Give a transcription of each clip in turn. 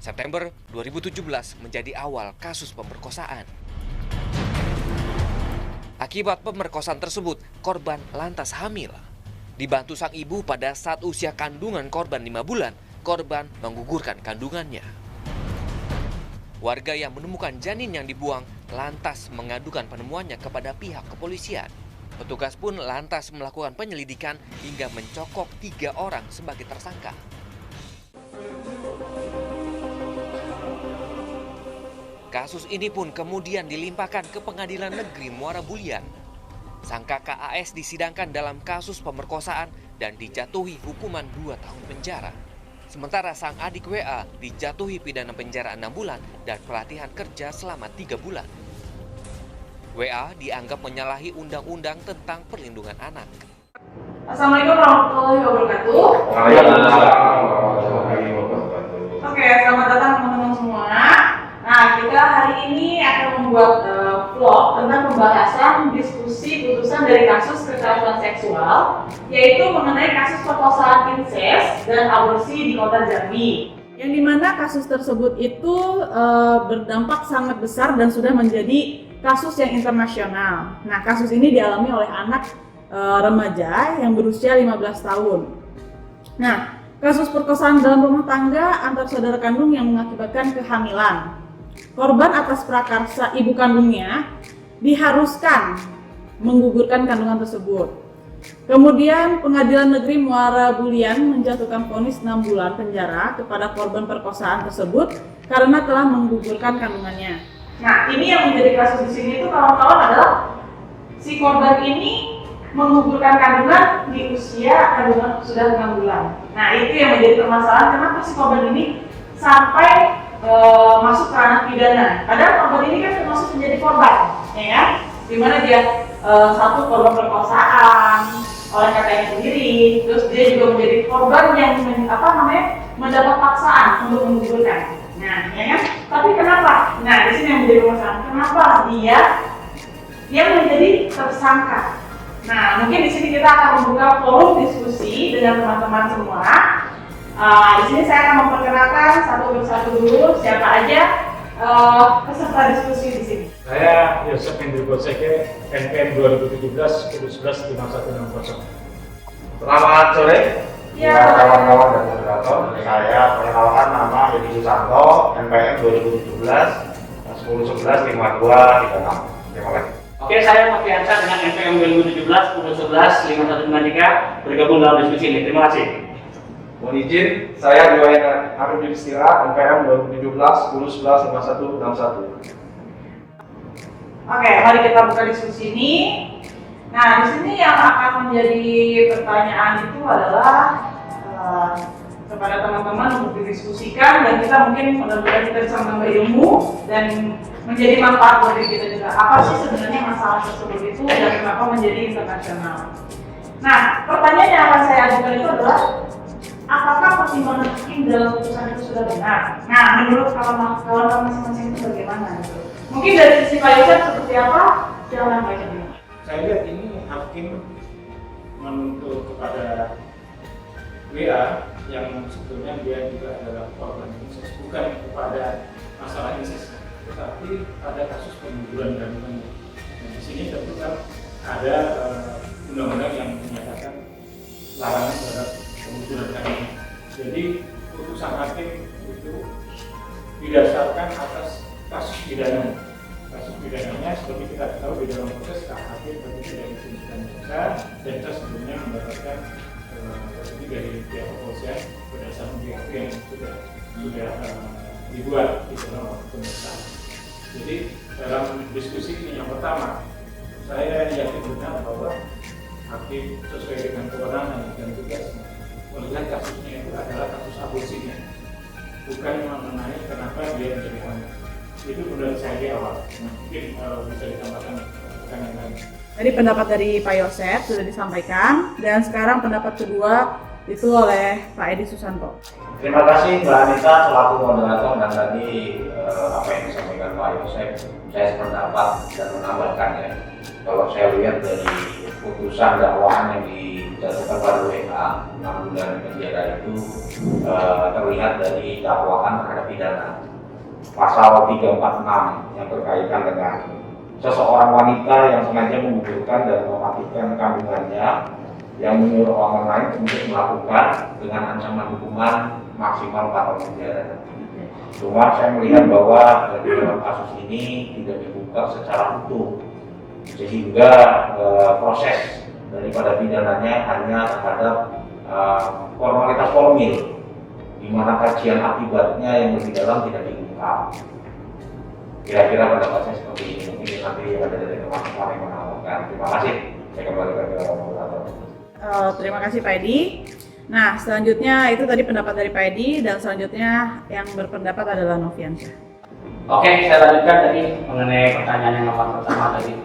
September 2017 menjadi awal kasus pemerkosaan. Akibat pemerkosaan tersebut, korban lantas hamil. Dibantu sang ibu pada saat usia kandungan korban 5 bulan, korban menggugurkan kandungannya. Warga yang menemukan janin yang dibuang lantas mengadukan penemuannya kepada pihak kepolisian. Petugas pun lantas melakukan penyelidikan hingga mencokok 3 orang sebagai tersangka. Kasus ini pun kemudian dilimpahkan ke Pengadilan Negeri Muara Bulyan. Sang kakak AS disidangkan dalam kasus pemerkosaan dan dijatuhi hukuman 2 tahun penjara. Sementara sang adik WA dijatuhi pidana penjara 6 bulan dan pelatihan kerja selama 3 bulan. WA dianggap menyalahi undang-undang tentang perlindungan anak. Assalamualaikum warahmatullahi wabarakatuh. Oke, selamat datang teman-teman semua. Nah, kita hari ini akan membuat vlog tentang pembahasan diskusi putusan dari kasus kekerasan seksual, yaitu mengenai kasus perkosaan insest dan aborsi di Kota Jambi. Yang dimana kasus tersebut itu berdampak sangat besar dan sudah menjadi kasus yang internasional. Nah, kasus ini dialami oleh anak remaja yang berusia 15 tahun. Nah, kasus perkosaan dalam rumah tangga antar saudara kandung yang mengakibatkan kehamilan. Korban atas prakarsa ibu kandungnya diharuskan menggugurkan kandungan tersebut. Kemudian Pengadilan Negeri Muara Bulyan menjatuhkan vonis 6 bulan penjara kepada korban perkosaan tersebut karena telah menggugurkan kandungannya. Nah, ini yang menjadi kasus di sini itu kawan-kawan adalah si korban ini menggugurkan kandungan di usia kandungan sudah 6 bulan. Nah, itu yang menjadi permasalahan kenapa si korban ini sampai masuk ke ranah pidana. Padahal korban ini kan termasuk menjadi korban, ya kan? Dimana dia satu korban perkosaan oleh kakaknya sendiri, terus dia juga menjadi korban yang mendapat paksaan untuk menggugurkan. Nah, ya kan? Tapi kenapa? Nah, di sini yang menjadi permasalahan. Kenapa dia menjadi tersangka? Nah, mungkin di sini kita akan membuka forum diskusi dengan teman-teman semua. Di sini saya akan memperkenalkan satu persatu dulu siapa aja peserta diskusi di sini. Saya Yosef Hendri Boseke, NPM 2017 11 5160. Selamat sore. Ya, kawan-kawan dan moderator. Saya perkenalkan nama Yedi Susanto, NPM 2017 10 11 52 36. Terima kasih. Oke, saya Noviansa dengan NPM 2017 10 11 5153 bergabung dalam diskusi ini. Terima kasih. Mohon izin, saya Diwayan Arif Yudhistira, NPM 2017 10 11 51 61. Oke, mari kita buka diskusi ini. Nah, di sini yang akan menjadi pertanyaan itu adalah kepada teman-teman untuk didiskusikan dan kita mungkin mudah-mudahan kita bisa menambah ilmu dan menjadi manfaat buat diri kita juga. Apa sih sebenarnya masalah tersebut itu dan kenapa menjadi internasional? Nah, pertanyaan yang akan saya ajukan itu adalah apakah pertimbangan hakim dalam putusan itu sudah benar? Nah, menurut kawan-kawan masing-masing itu bagaimana? Mungkin dari sisi Pak Yosef seperti apa? Silakan Pak Yosef. Saya lihat ini hakim menuntut kepada WA yang sebetulnya dia juga adalah korban insest, bukan kepada masalah insest, tetapi pada kasus pengguguran kandungan. Nah, di sini tentu kan ada undang-undang yang menyatakan larangan terhadap pengguguran kandungan. Jadi putusan hakim itu didasarkan atas kasus pidana. Kasus pidananya seperti kita tahu di dalam proses KHP berarti tidak ditunjukkan jaksa dan kita sebelumnya mendapatkan rekomendasi dari pihak kepolisian berdasarkan BAP yang sudah dibuat di dalam waktu pemeriksaan. Jadi dalam diskusi ini yang pertama, saya yakin benar bahwa hakim sesuai dengan kewenangan dan tugasnya melihat kasusnya itu adalah kasus aborsinya, bukan mengenai kenapa dia menjadi hamil. Itu menurut saya di awal. Mungkin bisa ditambahkan yang lain. Tadi pendapat dari Pak Yosef sudah disampaikan dan sekarang pendapat kedua itu oleh Pak Edi Susanto. Terima kasih Mbak Anita selaku moderator, dan tadi apa yang disampaikan Pak Yosef, saya sependapat dan menambahkan ya, kalau saya lihat dari putusan dakwaan yang dijatuhkan pada WA 6 bulan penjara itu terlihat dari dakwaan terhadap pidana pasal 346 yang berkaitan dengan seseorang wanita yang sengaja menggugurkan dan mematikan kandungannya yang menyuruh orang lain untuk melakukan dengan ancaman hukuman maksimal 4 tahun penjara. Cuma saya melihat bahwa di dalam kasus ini tidak dibuka secara utuh, sehingga proses daripada pidananya hanya terhadap formalitas formil, di mana kajian akibatnya yang lebih dalam tidak diungkap. Kira-kira pendapat saya seperti ini. Mungkin nanti ada dari teman-teman yang menambahkan. Terima kasih. Saya kembali ke moderator. Terima kasih Pak Edi. Nah, selanjutnya itu tadi pendapat dari Pak Edi, dan selanjutnya yang berpendapat adalah Noviansyah. Oke, saya lanjutkan tadi mengenai pertanyaan yang nomor pertama tadi.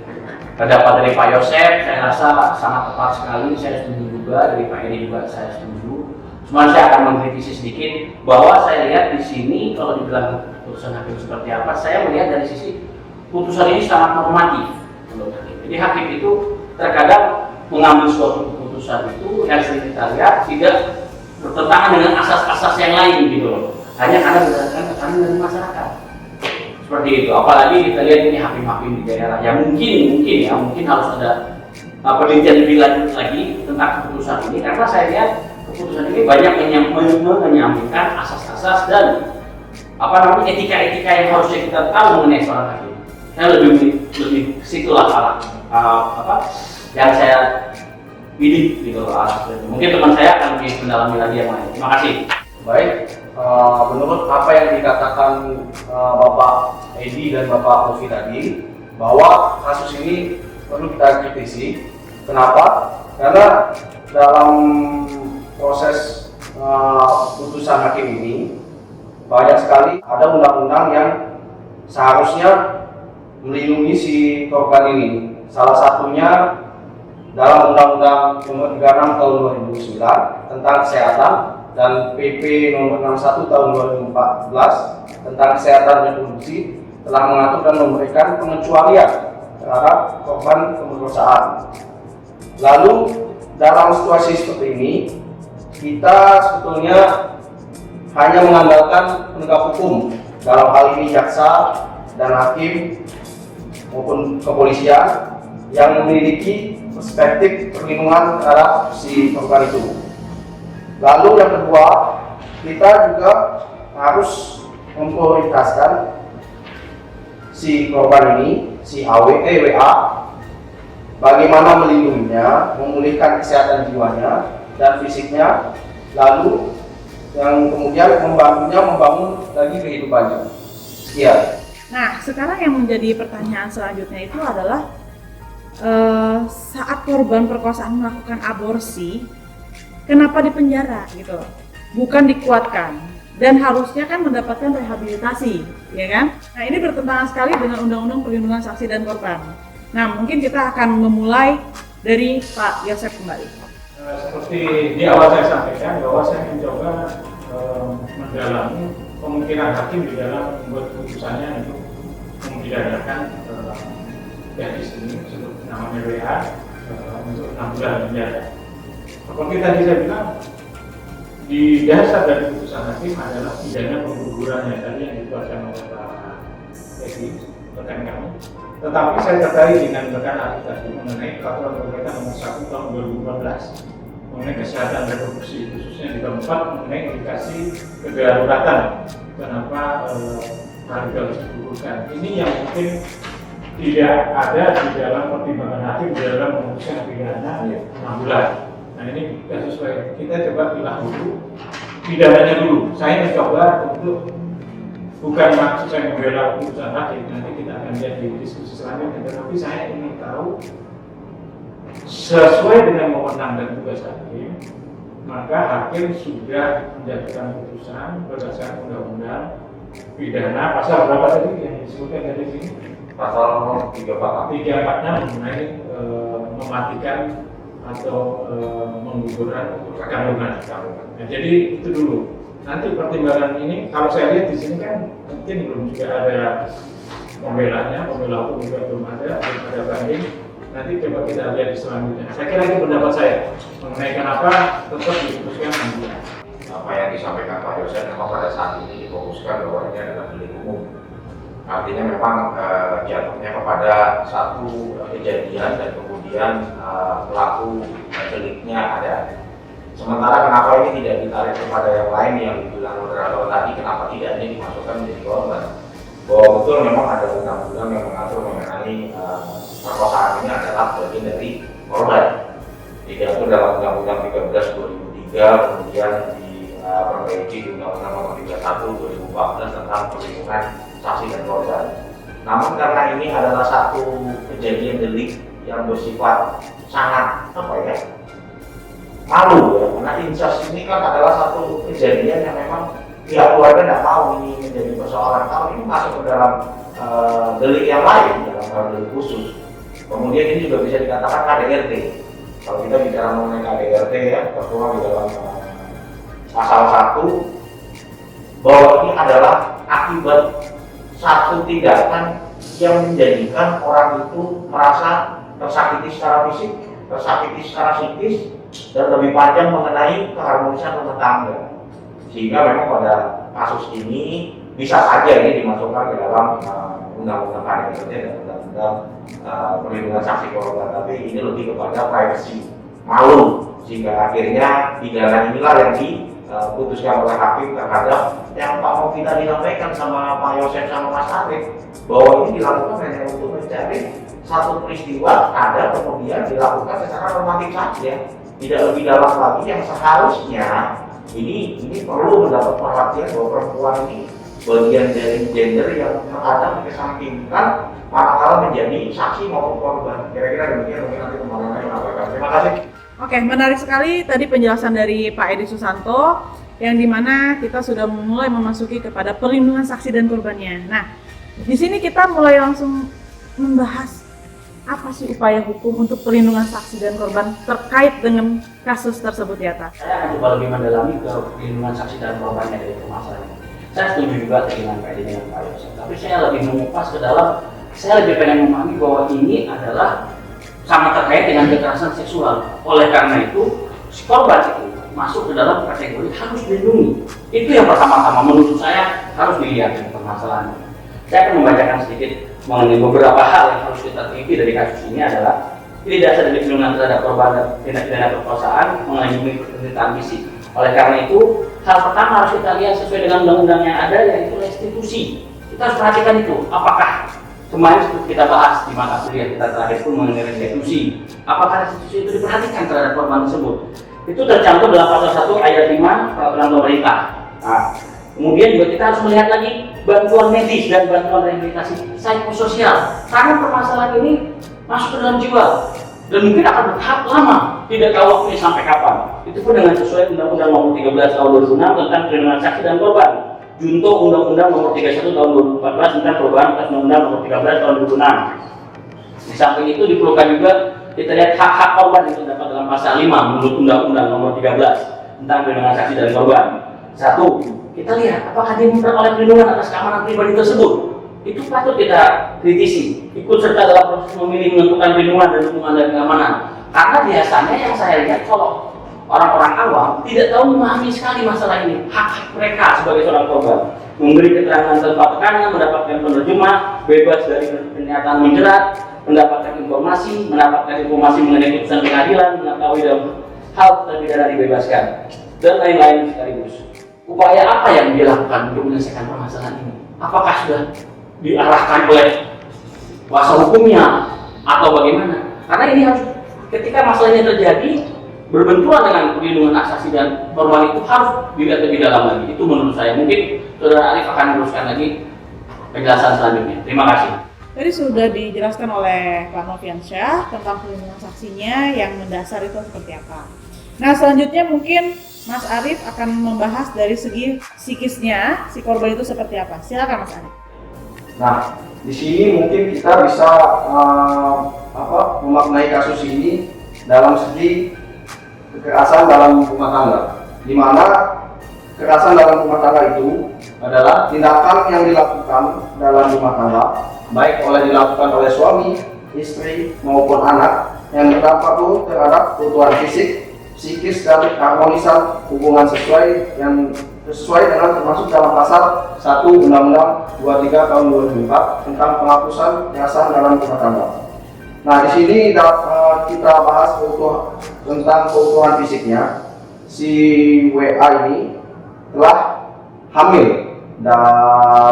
Pendapat dari Pak Yosef, saya rasa sangat tepat sekali. Saya setuju juga, dari Pak Edi juga saya setuju. Cuma saya akan mengkritisi sedikit bahwa saya lihat di sini kalau dibilang putusan hakim seperti apa, saya melihat dari sisi putusan ini sangat normatif menurut hakim. Jadi hakim itu terkadang mengambil suatu keputusan itu yang sering kita lihat tidak bertentangan dengan asas-asas yang lain gitu loh. Hanya karena berdasarkan tekanan dari masyarakat. Seperti itu. Apalagi kita lihat ini hakim-hakim di daerah yang mungkin harus ada penelitian lebih lanjut lagi tentang keputusan ini, karena saya lihat keputusan ini banyak menyampaikan asas-asas dan etika-etika yang harusnya kita tahu mengenai seorang hakim. Saya lebih situlah yang saya pilih gitu. Mungkin teman saya akan lebih mendalami lagi yang lain. Terima kasih. Baik, menurut apa yang dikatakan Bapak Edi dan Bapak Novi tadi, bahwa kasus ini perlu kita kritisi. Kenapa? Karena dalam proses putusan hakim ini banyak sekali ada undang-undang yang seharusnya melindungi si korban ini. Salah satunya dalam Undang-Undang Nomor 36 Tahun 2009 tentang kesehatan dan PP Nomor 61 Tahun 2014 tentang kesehatan reproduksi telah mengatur dan memberikan pengecualian terhadap korban pemerkosaan. Lalu dalam situasi seperti ini, kita sebetulnya hanya mengandalkan penegak hukum, dalam hal ini jaksa dan hakim maupun kepolisian yang memiliki perspektif perlindungan terhadap si korban itu. Lalu yang kedua, kita juga harus memprioritaskan si korban ini, si WA, bagaimana melindunginya, memulihkan kesehatan jiwanya dan fisiknya, lalu yang kemudian membantunya membangun lagi kehidupannya. Sekian. Nah, sekarang yang menjadi pertanyaan selanjutnya itu adalah saat korban perkosaan melakukan aborsi, kenapa dipenjara gitu? Bukan dikuatkan, dan harusnya kan mendapatkan rehabilitasi, ya kan? Nah, ini bertentangan sekali dengan Undang-Undang Perlindungan Saksi dan Korban. Nah, mungkin kita akan memulai dari Pak Yosef kembali. Seperti di awal saya sampaikan bahwa saya mencoba mendalami kemungkinan hakim di dalam membuat putusannya untuk mempidanakan gadis ini sebut namanya WA untuk 6 bulan penjara. Seperti tadi saya bilang, di dasar dari putusan hakim adalah pidana penggugurannya tadi yang dikeluarkan oleh Pak Edi, rekan kami. Tetapi saya tertarik dengan rekan ahli tadi mengenai peraturan pemerintah nomor 1 tahun 2015 mengenai kesehatan reproduksi, khususnya di bab 4 mengenai indikasi kedaruratan kenapa harga harus digugurkan. Ini yang mungkin tidak ada di dalam pertimbangan hakim di dalam memutuskan pidana 6 bulan. Nah, ini tidak sesuai. Kita coba pilah dulu pidananya dulu. Saya mencoba untuk bukan maksud saya membela putusan hakim, nanti kita akan lihat di diskusi selanjutnya, tetapi saya ingin tahu sesuai dengan wewenang dan tugas hakim, maka hakim sudah menjatuhkan putusan berdasarkan undang-undang pidana pasal berapa tadi yang disebutkan dari sini? Pasal 346 346 mengenai mematikan atau menggugurkan kandungan. Nah, jadi itu dulu. Nanti pertimbangan ini, kalau saya lihat di sini kan mungkin belum juga ada pembelanya, pembela hukum juga belum ada banding. Nanti coba kita lihat di selanjutnya. Saya kira itu pendapat saya mengenai kenapa tetap diputuskan nanti. Apa yang disampaikan Pak Yosef memang pada saat ini difokuskan bahwa ini adalah delik umum. Artinya memang jatuhnya kepada satu kejadian dan kemudian pelaku deliknya ada. Sementara kenapa ini tidak ditarik kepada yang lain yang dibilang moderator tadi, kenapa tidak ini dimasukkan menjadi korban? Bahwa betul memang ada undang-undang yang mengatur mengenai perkosaan ini adalah bagian dari korban. Diatur dalam Undang-Undang 13 2003, kemudian diperbaiki di Undang-Undang Nomor 31 2014 tentang perlindungan saksi dan korban. Namun karena ini adalah satu kejadian delik yang bersifat sangat malu ya, karena incest ini kan adalah satu kejadian yang memang pihak keluarga tidak mau ini menjadi persoalan. Kalau ini masuk ke dalam delik yang lain, dalam hal delik khusus, kemudian ini juga bisa dikatakan KDRT. Kalau kita bicara mengenai KDRT ya, tertuang di dalam pasal 1 bahwa ini adalah akibat satu tindakan yang menjadikan orang itu merasa tersakiti secara fisik, tersakiti secara psikis, dan lebih panjang mengenai keharmonisan rumah tangga. Sehingga memang pada kasus ini bisa saja ini dimasukkan ke dalam undang-undang KDRT dan undang-undang perlindungan saksi korban, tapi ini lebih kepada privacy, malu, sehingga akhirnya pidana inilah yang diputuskan oleh hakim terhadap yang Pak Mofi tadi sampaikan sama Pak Yosef sama Mas Arif, bahwa ini dilakukan hanya untuk mencari satu peristiwa ada kemudian dilakukan secara normatif saja, tidak lebih dalam lagi, yang seharusnya ini perlu mendapat perhatian bahwa perempuan ini bagian dari gender yang terkadang dikesampingkan manakala menjadi saksi maupun korban. Kira-kira demikian, mungkin nanti teman-teman yang menyampaikan. Terima kasih. Oke, menarik sekali tadi penjelasan dari Pak Edi Susanto, yang dimana kita sudah mulai memasuki kepada perlindungan saksi dan korbannya. Nah, di sini kita mulai langsung membahas apa sih upaya hukum untuk perlindungan saksi dan korban terkait dengan kasus tersebut ya, Ta? Saya akan coba lebih mendalami ke perlindungan saksi dan korbannya dari permasalahan ini. Saya setuju juga dengan Pak Edi dengan Pak Yosef, tapi saya lebih mengupas ke dalam, saya lebih pengen memahami bahwa ini adalah sangat terkait dengan kekerasan seksual. Oleh karena itu, si korban itu masuk ke dalam kategori harus dilindungi. Itu yang pertama-tama menurut saya harus dilihat dari permasalahan ini. Saya akan membacakan sedikit mengenai beberapa hal yang harus kita teliti dari kasus ini adalah ini dasar dari perlindungan terhadap korban tindak pidana perkosaan mengenai pemerintahan fisik. Oleh karena itu, hal pertama harus kita lihat sesuai dengan undang-undang yang ada, yaitu restitusi. Kita harus perhatikan itu, apakah kemarin seperti kita bahas di mata kuliah kita terakhir pun mengenai restitusi. Apakah restitusi itu diperhatikan terhadap korban tersebut? Itu tercantum dalam pasal 1 ayat 5 peraturan pemerintah. Nah, kemudian juga kita harus melihat lagi bantuan medis dan bantuan rehabilitasi psikososial, karena permasalahan ini masuk ke dalam jiwa dan mungkin akan bertahap lama, tidak tahu waktunya sampai kapan. Itu pun dengan sesuai Undang-Undang Nomor 13 Tahun 2006 tentang perlindungan saksi dan korban, junto Undang-Undang Nomor 31 Tahun 2014 tentang perubahan atas Undang-Undang Nomor 13 Tahun 2006. Di samping itu diperlukan juga kita lihat hak-hak korban yang terdapat dalam pasal 5 menurut Undang-Undang Nomor 13 tentang perlindungan saksi dan korban. Satu, kita lihat apakah dia memperoleh perlindungan atas keamanan pribadi tersebut. Itu patut kita kritisi, ikut serta dalam proses memilih menentukan perlindungan dan dukungan dan keamanan. Karena biasanya yang saya lihat kalau orang-orang awam tidak tahu memahami sekali masalah ini, hak-hak mereka sebagai seorang korban, memberi keterangan tanpa tekanan, mendapatkan penerjemah, bebas dari pernyataan menjerat, mendapatkan informasi mengenai putusan pengadilan, mengetahui dalam hal terpidana dibebaskan, dan lain-lain sekaligus. Upaya apa yang dilakukan untuk menyelesaikan permasalahan ini? Apakah sudah diarahkan oleh kuasa hukumnya atau bagaimana? Karena ini harus, ketika masalah ini terjadi berbenturan dengan perlindungan hak saksi dan korban, itu harus dilihat lebih dalam lagi. Itu menurut saya. Mungkin Saudara Arif akan meneruskan lagi penjelasan selanjutnya. Terima kasih. Tadi sudah dijelaskan oleh Pak Noviansyah tentang perlindungan saksinya yang mendasar itu seperti apa. Nah, selanjutnya mungkin Mas Arif akan membahas dari segi psikisnya si korban itu seperti apa. Silakan Mas Arif. Nah, di sini mungkin kita bisa memaknai kasus ini dalam segi kekerasan dalam rumah tangga, di mana kekerasan dalam rumah tangga itu adalah tindakan yang dilakukan dalam rumah tangga, baik dilakukan oleh suami, istri maupun anak, yang berdampak buruk terhadap keutuhan fisik, psikis dan keharmonisan hubungan sesuai dengan termasuk dalam pasal 1 Undang-Undang 23 tahun 2004 tentang penghapusan kekerasan dalam rumah tangga. Nah, di sini kita bahas tentang keutuhan fisiknya. Si WA ini telah hamil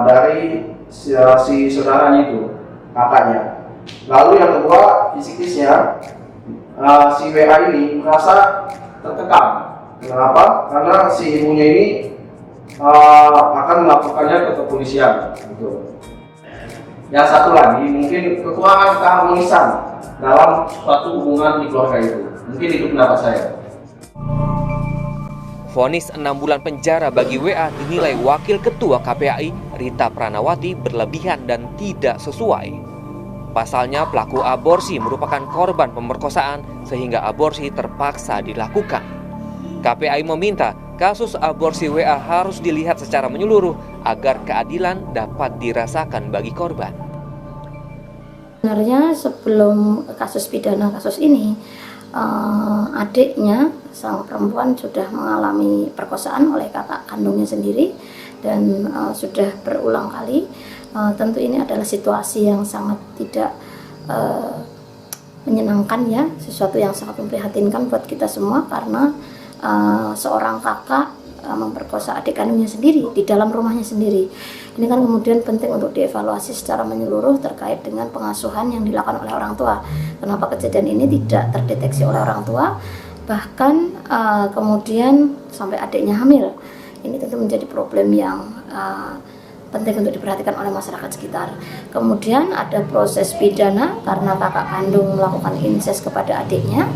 dari si saudaranya itu, kakaknya. Lalu yang kedua, fisikisnya, si WA ini merasa tertekan. Kenapa? Karena si ibunya ini akan melakukannya ke kepolisian. Gitu. Yang satu lagi, mungkin kekurangan keharmonisan dalam suatu hubungan di keluarga itu. Mungkin itu pendapat saya. Vonis 6 bulan penjara bagi WA dinilai Wakil Ketua KPAI Rita Pranawati berlebihan dan tidak sesuai. Pasalnya pelaku aborsi merupakan korban pemerkosaan sehingga aborsi terpaksa dilakukan. KPAI meminta kasus aborsi WA harus dilihat secara menyeluruh agar keadilan dapat dirasakan bagi korban. Sebenarnya sebelum kasus pidana kasus ini, adiknya sang perempuan sudah mengalami perkosaan oleh kakak kandungnya sendiri dan sudah berulang kali. Tentu ini adalah situasi yang sangat tidak menyenangkan ya, sesuatu yang sangat memprihatinkan buat kita semua karena seorang kakak memperkosa adik kandungnya sendiri di dalam rumahnya sendiri. Ini kan kemudian penting untuk dievaluasi secara menyeluruh terkait dengan pengasuhan yang dilakukan oleh orang tua. Kenapa kejadian ini tidak terdeteksi oleh orang tua, bahkan kemudian sampai adiknya hamil. Ini tentu menjadi problem yang penting untuk diperhatikan oleh masyarakat sekitar. Kemudian ada proses pidana karena kakak kandung melakukan incest kepada adiknya.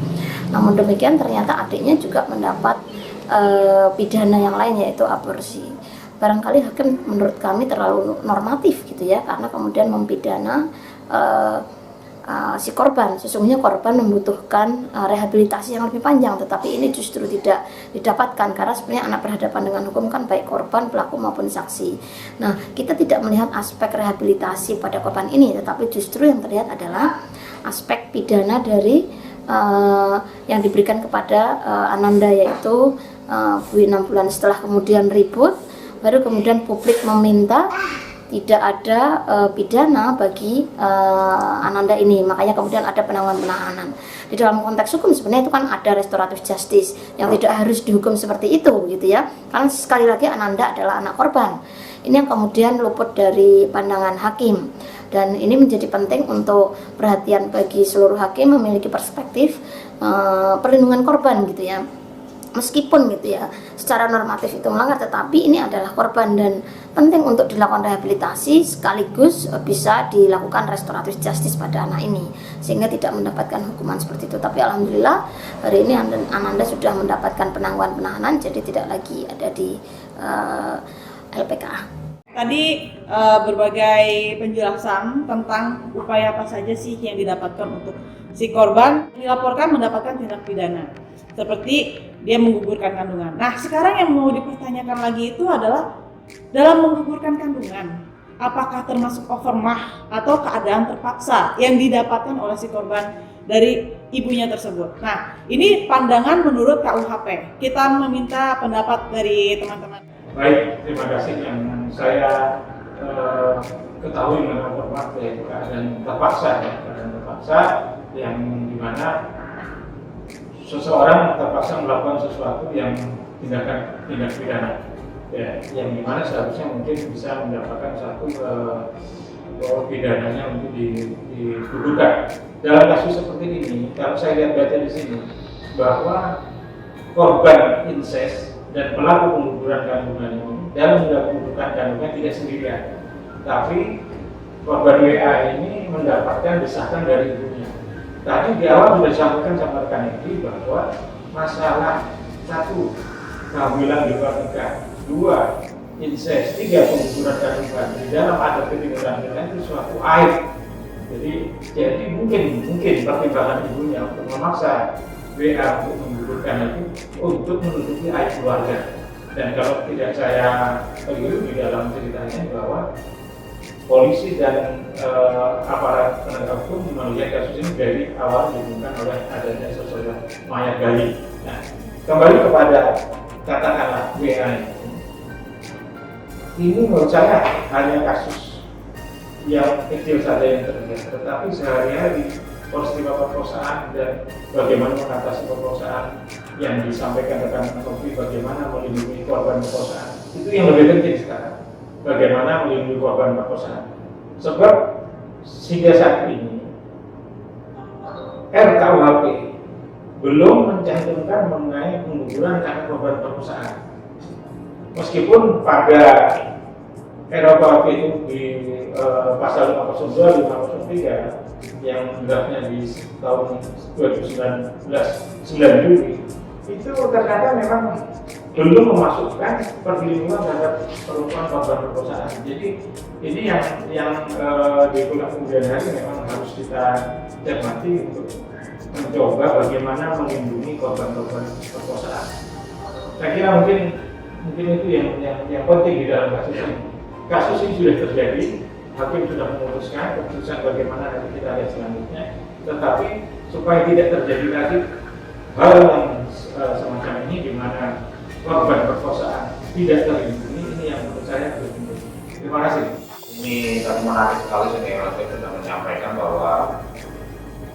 Namun demikian ternyata adiknya juga mendapat pidana yang lain, yaitu aborsi. Barangkali hakim menurut kami terlalu normatif gitu ya, karena kemudian mempidana si korban. Sesungguhnya korban membutuhkan rehabilitasi yang lebih panjang, tetapi ini justru tidak didapatkan karena sebenarnya anak berhadapan dengan hukum kan baik korban, pelaku maupun saksi. Nah, kita tidak melihat aspek rehabilitasi pada korban ini, tetapi justru yang terlihat adalah aspek pidana dari yang diberikan kepada Ananda, yaitu 6 bulan setelah kemudian ribut, baru kemudian publik meminta tidak ada pidana bagi Ananda ini, makanya kemudian ada penangguhan penahanan. Di dalam konteks hukum sebenarnya itu kan ada restoratif justice yang tidak harus dihukum seperti itu gitu ya, karena sekali lagi Ananda adalah anak korban. Ini yang kemudian luput dari pandangan hakim. Dan ini menjadi penting untuk perhatian bagi seluruh hakim memiliki perspektif perlindungan korban gitu ya. Meskipun gitu ya, secara normatif itu melanggar, tetapi ini adalah korban dan penting untuk dilakukan rehabilitasi sekaligus bisa dilakukan restoratif justice pada anak ini sehingga tidak mendapatkan hukuman seperti itu. Tapi alhamdulillah hari ini Ananda sudah mendapatkan penangguhan penahanan, jadi tidak lagi ada di LPKA. Tadi berbagai penjelasan tentang upaya apa saja sih yang didapatkan untuk si korban dilaporkan mendapatkan tindak pidana. Seperti dia menggugurkan kandungan. Nah, sekarang yang mau dipertanyakan lagi itu adalah dalam menggugurkan kandungan, apakah termasuk overmah atau keadaan terpaksa yang didapatkan oleh si korban dari ibunya tersebut. Nah, ini pandangan menurut KUHP. Kita meminta pendapat dari teman-teman. Baik, terima kasih. Yang saya ketahui mengenai overmah yaitu keadaan terpaksa, yang dimana seseorang terpaksa melakukan sesuatu yang tindak pidana, ya, yang dimana seharusnya mungkin bisa mendapatkan satu pidananya untuk digugurkan. Dalam kasus seperti ini, kalau saya lihat data di sini bahwa korban incest dan pelaku pengguguran kandungan ini dalam menggugurkan kandungan tidak sendirian, tapi korban WA ini mendapatkan desakan dari ibunya. Tadi di awal sudah disampaikan sama rekan ini bahwa masalah 1, kehamilan di luar nikah, 2, incest, 3, pengguguran kandungan di dalam adat ketimbangan itu suatu aib Jadi mungkin pertimbangan ibunya untuk memaksa WA untuk menggugurkan itu untuk menutupi aib keluarga. Dan kalau tidak saya keliru di dalam ceritanya bahwa polisi dan aparat penegak hukum melihat kasus ini dari awal dihubungkan oleh adanya sosok mayat bayi. Nah, kembali kepada katakanlah WA ini menurut saya hanya kasus yang kecil saja yang terlihat, tetapi sehari-hari peristiwa perkosaan dan bagaimana mengatasi perkosaan yang disampaikan rekan Novi, bagaimana melindungi korban perkosaan, itu yang lebih penting sekarang. Bagaimana melindungi korban perkosaan. Sebab hingga saat ini RKUHP belum mencantumkan mengenai pengguguran karena korban perkosaan. Meskipun pada RKUHP itu di pasal 502, 503 yang draftnya di tahun 2019 9 Juli itu ternyata memang belum memasukkan perlindungan terhadap perempuan korban perkosaan. Jadi ini yang di kemudian hari memang harus kita cermati untuk mencoba bagaimana melindungi korban-korban perkosaan. Saya kira mungkin itu yang penting di dalam kasus ini. Kasus ini sudah terjadi, hakim sudah memutuskan keputusan bagaimana nanti kita lihat selanjutnya. Tetapi supaya tidak terjadi lagi hal yang semacam ini di mana korban perkosaan tidak terlindungi, ini yang menurut saya penting. Terima kasih. Ini tadi menarik sekali senior saya sudah menyampaikan bahwa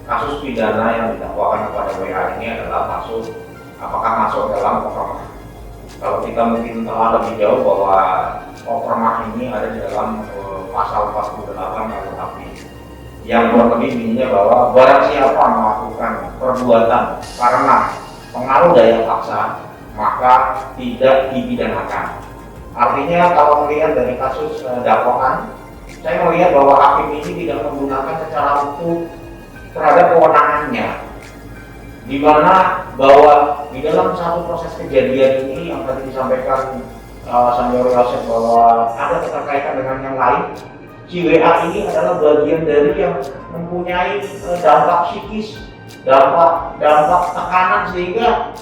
kasus pidana yang didakwakan kepada WA ini adalah apakah masuk dalam overmah. Kalau kita mungkin telah lebih jauh bahwa overmah ini ada di dalam pasal 48 KUHP yang berlebih bunyinya bahwa barang siapa melakukan perbuatan karena pengaruh daya paksa maka tidak dipidanakan. Artinya kalau melihat dari kasus dakwaan, saya melihat bahwa hakim ini tidak menggunakan secara utuh terhadap kewenangannya, di mana bahwa di dalam satu proses kejadian ini yang tadi disampaikan Senior Yosef bahwa ada keterkaitan dengan yang lain. Si WA ini adalah bagian dari yang mempunyai dampak psikis, dampak tekanan, sehingga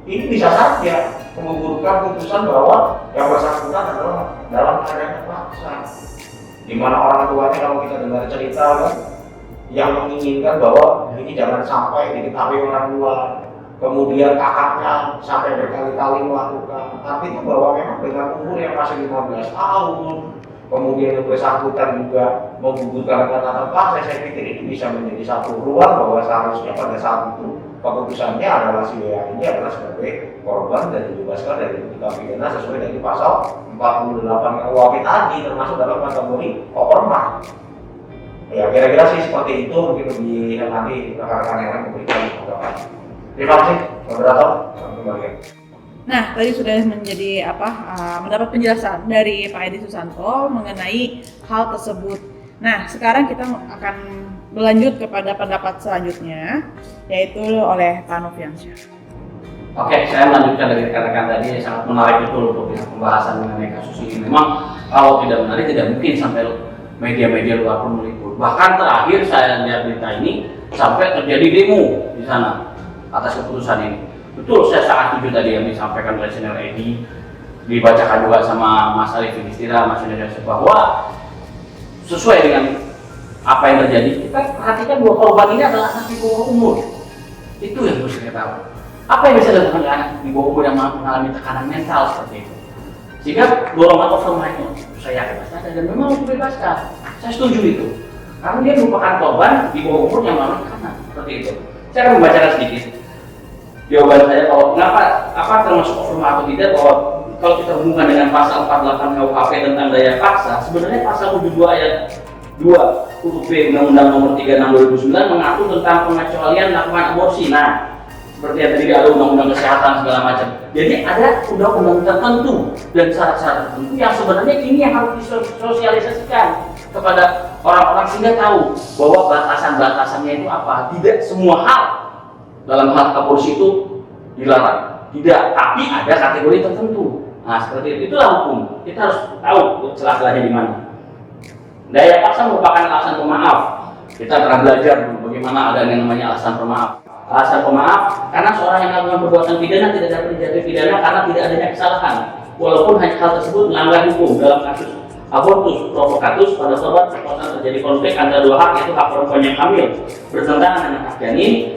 ini bisa saja menggugurkan putusan bahwa yang bersangkutan adalah dalam keadaan terpaksa. Di mana orang tuanya kalau kita dengar cerita kan, yang menginginkan bahwa ini jangan sampai diketahui orang tua, kemudian kakaknya sampai berkali-kali melakukan. Artinya bahwa memang dengan umur yang masih 15 tahun, kemudian yang bersangkutan juga menggugurkan karena terpaksa, saya pikir ini bisa menjadi satu ruang bahwa seharusnya pada saat itu keputusannya adalah si WA ini adalah sebagai korban dan dibebaskan dari tindak pidana sesuai dari pasal 48 KUHP tadi, termasuk dalam kategori overmah. Ya kira-kira sih seperti itu, mungkin lebih nanti rekan-rekan yang memberikan tanggapan. Terima kasih, moderator. Kembali. Nah, tadi sudah menjadi mendapat penjelasan dari Pak Edi Susanto mengenai hal tersebut. Nah, sekarang kita akan berlanjut kepada pendapat selanjutnya, yaitu oleh Pak Noviansyah. Oke, saya melanjutkan dari rekan-rekan tadi, sangat menarik betul untuk pembahasan mengenai kasus ini. Memang kalau tidak menarik tidak mungkin sampai media-media luar pun meliput. Bahkan terakhir saya lihat berita ini sampai terjadi demo di sana atas keputusan ini. Betul, saya sangat setuju tadi yang disampaikan oleh Senior Edi, dibacakan juga sama Mas Arifin Istira, Mas Senior Yosef, bahwa sesuai dengan apa yang terjadi, kita perhatikan bahwa korban ini adalah anak di bawah umur. Itu yang harus kita tahu. Apa yang bisa dilakukan oleh anak di bawah umur yang mengalami tekanan mental seperti itu? Sehingga dorongan overmah itu saya yakin pasti ada dan memang harus dibebaskan. Saya setuju itu. Karena dia merupakan korban di bawah umur yang mengalami tekanan seperti itu. Saya akan membacakan sedikit jawaban saya bahwa kenapa termasuk overmah atau tidak, bahwa kalau kita hubungkan dengan pasal 48 KUHP tentang daya paksa, sebenarnya pasal 72 ayat 2 huruf B Undang-Undang Nomor 36 2009 mengatur tentang pengecualian melakukan aborsi. Nah, seperti yang tadi ada undang-undang kesehatan segala macam. Jadi ada undang-undang tertentu dan syarat-syarat tertentu yang sebenarnya ini yang harus disosialisasikan kepada orang-orang sehingga tahu bahwa batasan-batasannya itu apa. Tidak semua hal dalam hal aborsi itu dilarang. Tidak, tapi ada kategori tertentu. Nah, seperti itu. Itulah hukum. Kita harus tahu celah-celahnya di mana. Daya paksa merupakan alasan pemaaf Kita pernah belajar bagaimana ada yang namanya alasan pemaaf. Alasan pemaaf karena seorang yang melakukan perbuatan pidana tidak dapat dijatuhi pidana karena tidak adanya kesalahan, walaupun hal tersebut melanggar hukum. Dalam kasus abortus provokatus pada korban perkosaan terjadi konflik antara dua hak, yaitu hak perempuan yang hamil bertentangan dengan hak janin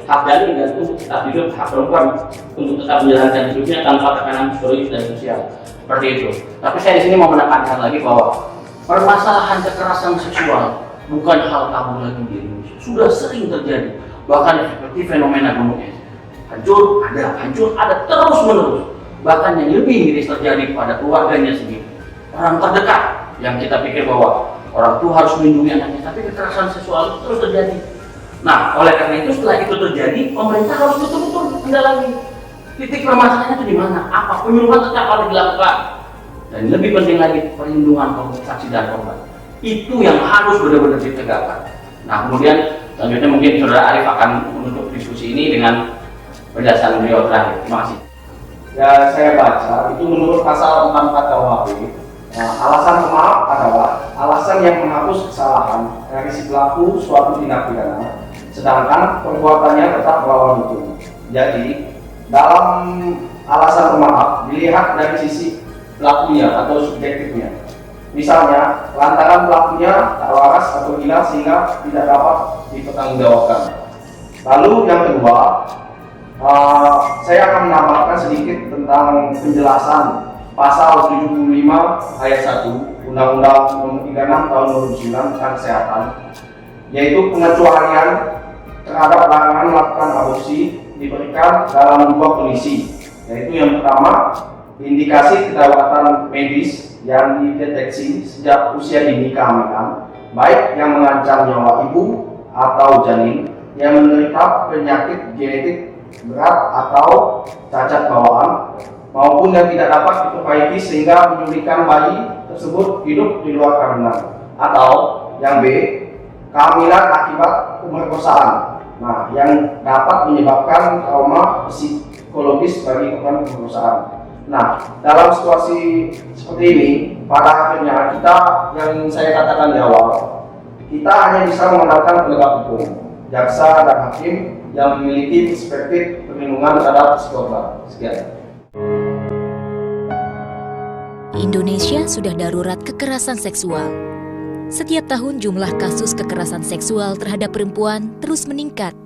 dan untuk tetap hidup, hak perempuan untuk tetap menjalankan hidupnya tanpa tekanan psikologis dan sosial. Seperti itu. Tapi saya di sini mau menekankan lagi bahwa permasalahan kekerasan seksual bukan hal tabu lagi di Indonesia. Sudah sering terjadi. Bahkan seperti fenomena gunung es. Hancur ada terus menerus. Bahkan yang lebih miris terjadi pada keluarganya sendiri. Orang terdekat yang kita pikir bahwa orang tua harus melindungi anaknya, tapi kekerasan seksual itu terus terjadi. Nah, oleh karena itu setelah itu terjadi, pemerintah harus betul-betul mendalami titik permasalahannya itu di mana, apa penyuluhan tetap harus dilakukan, dan lebih penting lagi perlindungan saksi dan korban. Itu yang harus benar-benar ditegakkan. Nah, kemudian selanjutnya mungkin Saudara Arif akan menutup diskusi ini dengan penjelasan beliau terakhir. Terima kasih. Ya, saya baca itu menurut pasal 44 KUHP. Alasan pemaaf adalah alasan yang menghapus kesalahan dari si pelaku suatu tindak pidana, sedangkan perbuatannya tetap melawan hukum. Jadi, dalam alasan pemaaf dilihat dari sisi pelakunya atau subjektifnya. Misalnya, lantaran pelakunya tak waras atau gila sehingga tidak dapat dipertanggungjawabkan. Lalu yang kedua, saya akan menambahkan sedikit tentang penjelasan pasal 75 ayat 1 Undang-Undang Nomor 36 Tahun 2009 tentang Kesehatan, yaitu pengecualian terhadap larangan melakukan aborsi diberikan dalam dua kondisi, yaitu yang pertama, indikasi kedaruratan medis yang dideteksi sejak usia dini kehamilan, baik yang mengancam nyawa ibu atau janin yang menderita penyakit genetik berat atau cacat bawaan, maupun yang tidak dapat diperbaiki sehingga menyulitkan bayi tersebut hidup di luar kandungan, atau yang B, kehamilan akibat pemerkosaan, nah yang dapat menyebabkan trauma psikologis bagi korban pemerkosaan. Nah, dalam situasi seperti ini, pada akhirnya kita, yang saya katakan di awal, kita hanya bisa mengandalkan penegak hukum, jaksa dan hakim yang memiliki perspektif perlindungan terhadap si korban. Sekian. Indonesia sudah darurat kekerasan seksual. Setiap tahun jumlah kasus kekerasan seksual terhadap perempuan terus meningkat.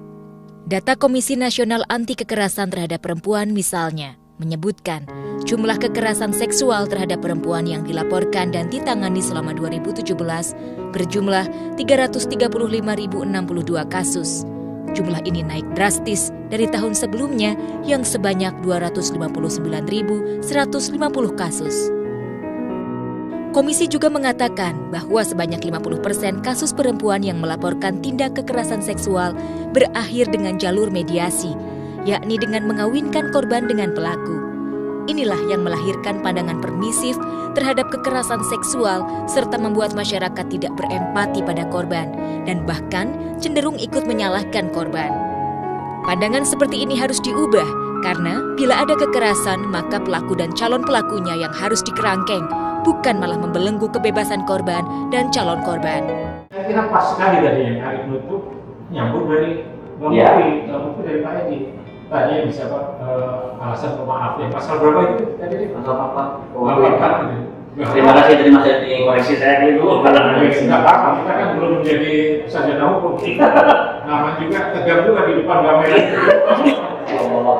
Data Komisi Nasional Anti Kekerasan Terhadap Perempuan misalnya menyebutkan jumlah kekerasan seksual terhadap perempuan yang dilaporkan dan ditangani selama 2017 berjumlah 335.062 kasus. Jumlah ini naik drastis dari tahun sebelumnya yang sebanyak 259.150 kasus. Komisi juga mengatakan bahwa sebanyak 50% kasus perempuan yang melaporkan tindak kekerasan seksual berakhir dengan jalur mediasi, yakni dengan mengawinkan korban dengan pelaku. Inilah yang melahirkan pandangan permisif terhadap kekerasan seksual serta membuat masyarakat tidak berempati pada korban dan bahkan cenderung ikut menyalahkan korban. Pandangan seperti ini harus diubah karena bila ada kekerasan maka pelaku dan calon pelakunya yang harus dikerangkeng, bukan malah membelenggu kebebasan korban dan calon korban. Saya kira pas sekali tadi yang Arif nutup nyambung dari Bang Mufi, dari Pak Edi. Tadi yang bisa alasan pemaaf ya. Pasal berapa itu tadi? Pasal 44. Terima kasih dari Mas Edi koreksi saya dulu. Tidak apa-apa, kita kan belum menjadi sarjana hukum. Nama juga tegap juga di depan kamera.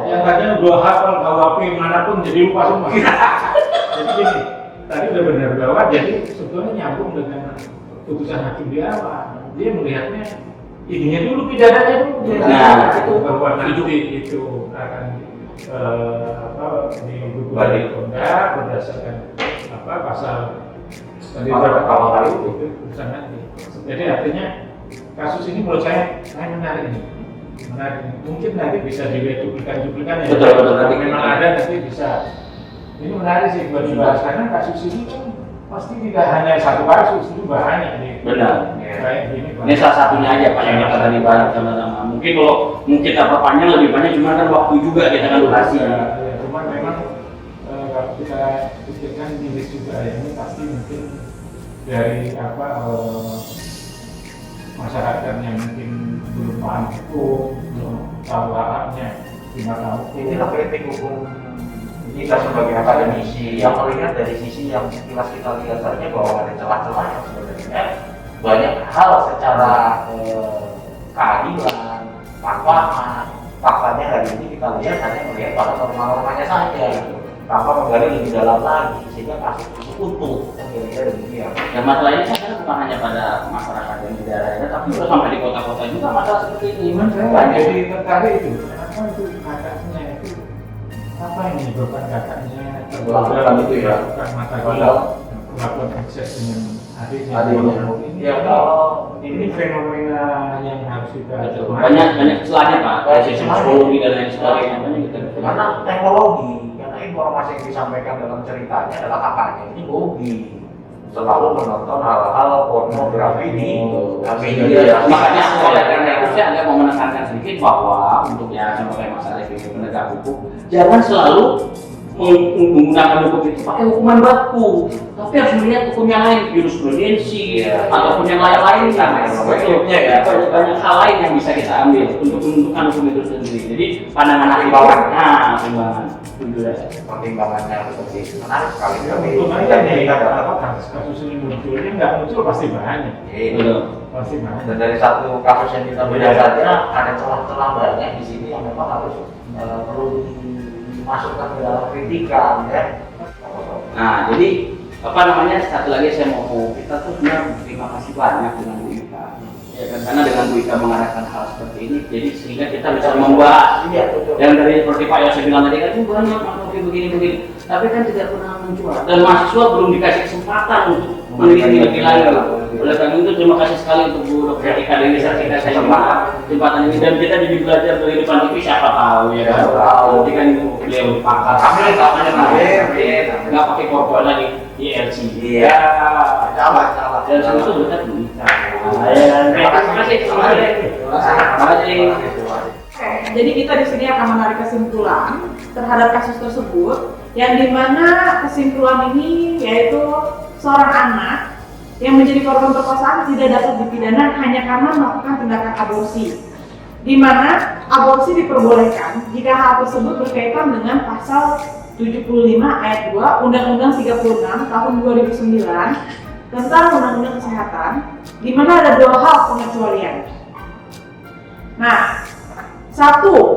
Yang tadinya dua hafal KUHP manapun jadi lupa semua. Jadi gini, tadi udah benar bahwa jadi sebetulnya nyambung dengan putusan hakim di awal. Dia melihatnya ininya dulu, pidananya dulu. Nah, itu bahwa nanti itu akan dibalik berdasarkan pasal tadi berapa itu putusan nanti. Jadi artinya kasus ini menurut saya menarik ini. Mungkin nanti bisa dilihat cuplikan ya. Betul nanti memang ada nanti bisa. Ini menarik sih buat dibahas karena kasus ini kan pasti tidak hanya satu kasus, itu banyak nih. Benar. Kayak gini. Ini salah satunya aja Pak yang kita tadi bahas sama-sama. Mungkin kalau kita perpanjang lebih banyak, cuma kan waktu juga kita kan durasi. Ya, cuma memang kalau kita pikirkan miris juga ya, ini pasti mungkin dari masyarakat yang mungkin belum paham hukum, belum tahu haknya di mahkamah hukum. Inilah kritik hukum kita sebagai akademisi yang melihat dari sisi yang sekilas kita lihat saja bahwa ada celah-celah yang sebenarnya banyak hal secara keadilan, manfaat. Faktanya hari ini kita lihat hanya melihat pada norma-normanya saja, tanpa menggali lebih dalam lagi sehingga kasus itu utuh. Kira-kira demikian. Dan masalah ini kan bukan hanya pada masyarakat yang di daerah, tapi sudah sampai di kota-kota juga masalah seperti ini. Saya jadi tertarik itu, kenapa itu kakaknya itu apa yang menyebabkan kakaknya Melakukan itu ya. mata melakukan akses dengan adiknya. Ya kalau Ini fenomena yang harus kita Banyak celahnya Pak, dari sisi psikologi dan lain sebagainya banyak kita. karena teknologi, karena informasi yang disampaikan dalam ceritanya adalah kakaknya ini hobi selalu menonton hal-hal pornografi di media. Makanya oleh karena itu saya agak mau menekankan sedikit bahwa untuk yang sebagai masalah itu penegak hukum, jangan selalu menggunakan hukum itu pakai hukuman baku, tapi harus melihat hukum yang lain, jurisprudensi ataupun yang lain-lain kan. Banyak hal lain yang bisa kita ambil untuk menentukan hukum itu sendiri. Jadi pandangan pertimbangan Pertimbangannya seperti itu menarik sekali. Makanya kita dapat kasus ini munculnya nggak muncul pasti banyak. Pasti banyak. Dan dari satu kasus yang kita beda saja ada celah-celah banyak di sini yang memang harus perlu dimasukkan ke dalam kritikan ya. Nah, jadi satu lagi saya mau kita tuh sebenarnya terima kasih banyak dengan Bu Ika. Ya kan, karena dengan Bu Ika mengarahkan hal seperti ini, jadi sehingga kita bisa membahas. Yang dari seperti Pak Yosef bilang tadi kan banyak begini, tapi kan tidak pernah muncul. Dan mahasiswa belum dikasih kesempatan untuk meneliti lebih lanjut. Oleh karena itu terima kasih sekali untuk Bu Dr. Ika Dewi Sartika saya kesempatan ini, dan kita jadi belajar dari depan TV siapa tahu ya kan. Nanti kan beliau pakar. Nggak pakai korporat lagi ILC. Iya. Salah. Dan itu benar Bu Ika. Terima kasih. Jadi kita di sini akan menarik kesimpulan terhadap kasus tersebut, yang dimana kesimpulan ini yaitu seorang anak yang menjadi korban perkosaan tidak dapat dipidana hanya karena melakukan tindakan aborsi, di mana aborsi diperbolehkan jika hal tersebut berkaitan dengan pasal 75 ayat 2 Undang-Undang 36 tahun 2009 tentang Undang-Undang Kesehatan, di mana ada dua hal pengecualian. Nah, satu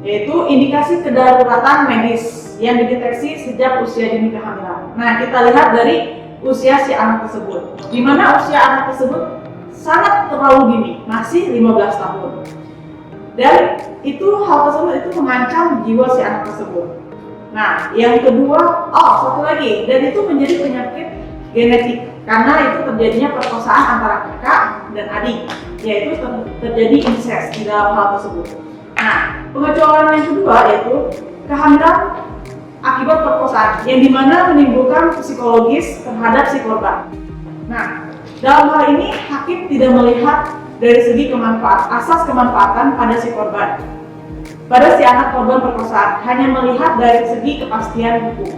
yaitu indikasi kedaruratan medis yang dideteksi sejak usia dini kehamilan. Nah, kita lihat dari usia si anak tersebut, di mana usia anak tersebut sangat terlalu dini, masih 15 tahun. Dan hal tersebut itu mengancam jiwa si anak tersebut. Nah, yang kedua, satu lagi, dan itu menjadi penyakit genetik karena itu terjadinya perkosaan antara kakak dan adik, yaitu terjadi incest di dalam hal tersebut. Nah, pengecualian yang kedua yaitu kehamilan akibat perkosaan yang dimana menimbulkan psikologis terhadap si korban. Nah, dalam hal ini hakim tidak melihat dari segi asas kemanfaatan pada si korban, pada si anak korban perkosaan, hanya melihat dari segi kepastian hukum,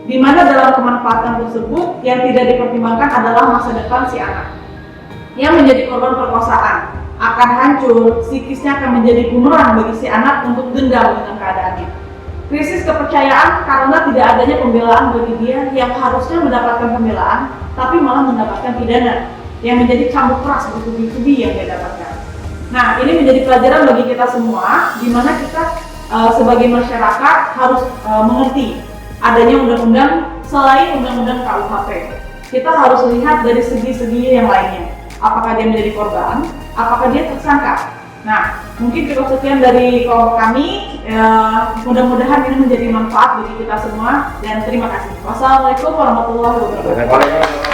di mana dalam kemanfaatan tersebut yang tidak dipertimbangkan adalah masa depan si anak yang menjadi korban perkosaan akan hancur, psikisnya akan menjadi bumerang bagi si anak untuk dendam dengan keadaannya. Krisis kepercayaan karena tidak adanya pembelaan bagi dia yang harusnya mendapatkan pembelaan, tapi malah mendapatkan pidana yang menjadi cambuk keras bertubi-tubi yang dia dapatkan. Nah, ini menjadi pelajaran bagi kita semua, di mana kita sebagai masyarakat harus mengerti adanya undang-undang selain undang-undang KUHP. Kita harus lihat dari segi-segi yang lainnya. Apakah dia menjadi korban, apakah dia tersangka. Nah, mungkin cukup sekian dari kelompok kami. Mudah-mudahan ini menjadi manfaat bagi kita semua, dan terima kasih. Wassalamualaikum warahmatullahi wabarakatuh.